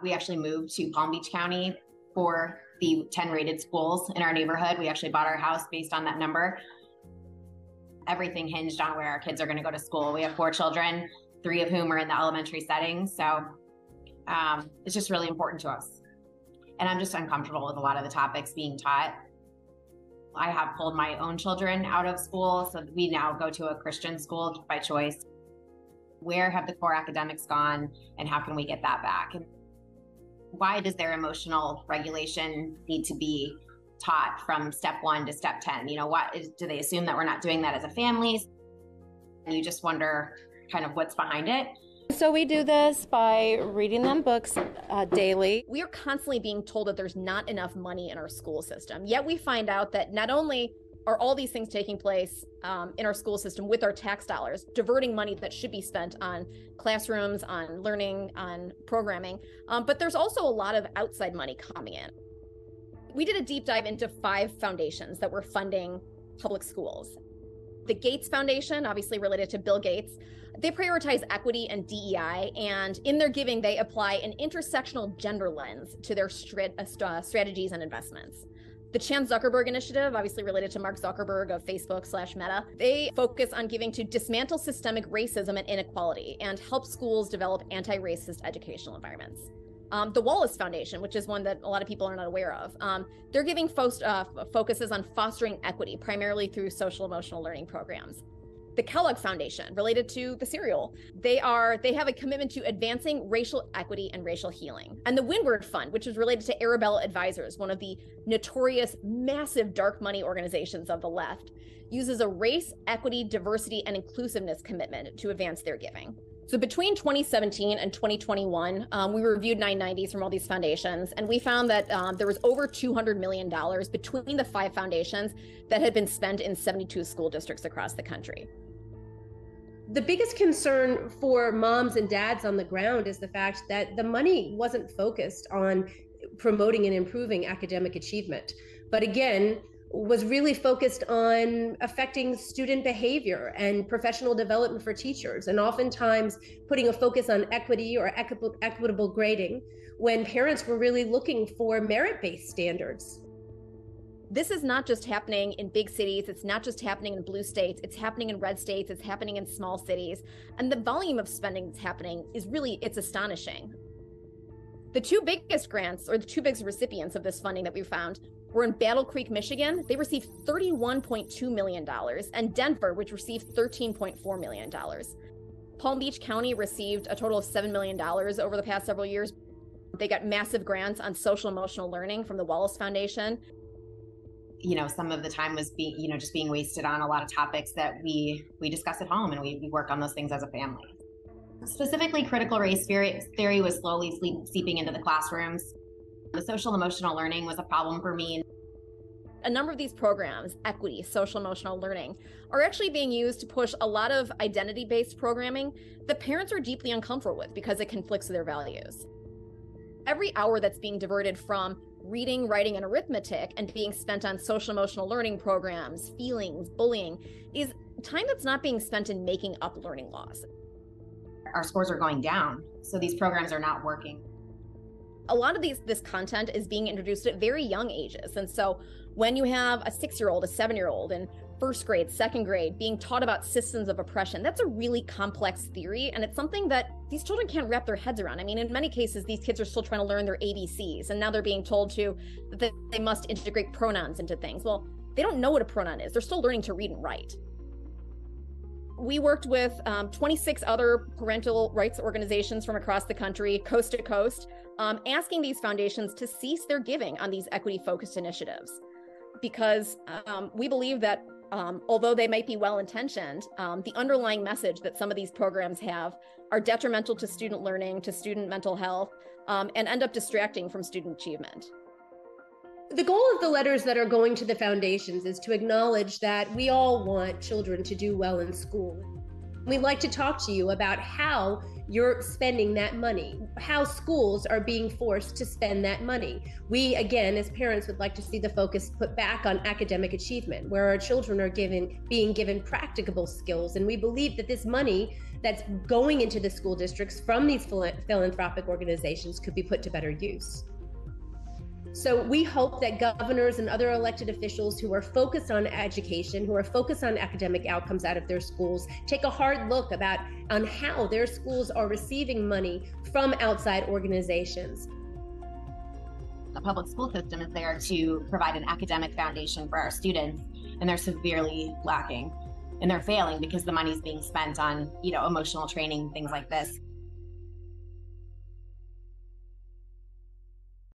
We actually moved to Palm Beach County for the 10 rated schools in our neighborhood. We actually bought our house based on that number. Everything hinged on where our kids are going to go to school. We have 4 children, 3 of whom are in the elementary setting. So it's just really important to us. And I'm just uncomfortable with a lot of the topics being taught. I have pulled my own children out of school, so we now go to a Christian school by choice. Where have the core academics gone, and how can we get that back? And why does their emotional regulation need to be taught from step 1 to step 10? Do they assume that we're not doing that as a family? And you just wonder kind of what's behind it. So we do this by reading them books daily. We are constantly being told that there's not enough money in our school system. Yet we find out that not only are all these things taking place in our school system with our tax dollars, diverting money that should be spent on classrooms, on learning, on programming, but there's also a lot of outside money coming in. We did a deep dive into 5 foundations that were funding public schools. The Gates Foundation, obviously related to Bill Gates, they prioritize equity and DEI, and in their giving, they apply an intersectional gender lens to their strategies and investments. The Chan Zuckerberg Initiative, obviously related to Mark Zuckerberg of Facebook/Meta, they focus on giving to dismantle systemic racism and inequality and help schools develop anti-racist educational environments. The Wallace Foundation, which is one that a lot of people are not aware of, they're giving focuses on fostering equity, primarily through social emotional learning programs. The Kellogg Foundation, related to the cereal, they have a commitment to advancing racial equity and racial healing. And the Windward Fund, which is related to Arabella Advisors, one of the notorious massive dark money organizations of the left, uses a race, equity, diversity, and inclusiveness commitment to advance their giving. So between 2017 and 2021, we reviewed 990s from all these foundations, and we found that there was over $200 million between the 5 foundations that had been spent in 72 school districts across the country. The biggest concern for moms and dads on the ground is the fact that the money wasn't focused on promoting and improving academic achievement, but again, was really focused on affecting student behavior and professional development for teachers, and oftentimes putting a focus on equity or equitable grading when parents were really looking for merit-based standards. This is not just happening in big cities. It's not just happening in blue states. It's happening in red states. It's happening in small cities. And the volume of spending that's happening is it's astonishing. The 2 biggest grants, or the 2 biggest recipients of this funding that we found, were in Battle Creek, Michigan. They received $31.2 million, and Denver, which received $13.4 million. Palm Beach County received a total of $7 million over the past several years. They got massive grants on social emotional learning from the Wallace Foundation. Some of the time was just being wasted on a lot of topics that we discuss at home, and we work on those things as a family. Specifically, critical race theory was slowly seeping into the classrooms. The social emotional learning was a problem for me. A number of these programs, equity, social emotional learning, are actually being used to push a lot of identity-based programming that parents are deeply uncomfortable with because it conflicts with their values. Every hour that's being diverted from reading, writing, and arithmetic and being spent on social emotional learning programs, feelings, bullying, is time that's not being spent in making up learning loss. Our scores are going down, so these programs are not working. A lot of this content is being introduced at very young ages. And so when you have a 6-year-old, a 7-year-old in first grade, second grade, being taught about systems of oppression, that's a really complex theory. And it's something that these children can't wrap their heads around. I mean, in many cases, these kids are still trying to learn their ABCs. And now they're being told that they must integrate pronouns into things. Well, they don't know what a pronoun is. They're still learning to read and write. We worked with 26 other parental rights organizations from across the country, coast to coast, asking these foundations to cease their giving on these equity-focused initiatives. Because we believe that although they might be well-intentioned, the underlying message that some of these programs have are detrimental to student learning, to student mental health, and end up distracting from student achievement. The goal of the letters that are going to the foundations is to acknowledge that we all want children to do well in school. we'd like to talk to you about how you're spending that money, how schools are being forced to spend that money. We, again, as parents, would like to see the focus put back on academic achievement, where our children are being given practicable skills. And we believe that this money that's going into the school districts from these philanthropic organizations could be put to better use. So we hope that governors and other elected officials who are focused on education, who are focused on academic outcomes out of their schools, take a hard look on how their schools are receiving money from outside organizations. The public school system is there to provide an academic foundation for our students, and they're severely lacking. And they're failing because the money's being spent on, emotional training, things like this.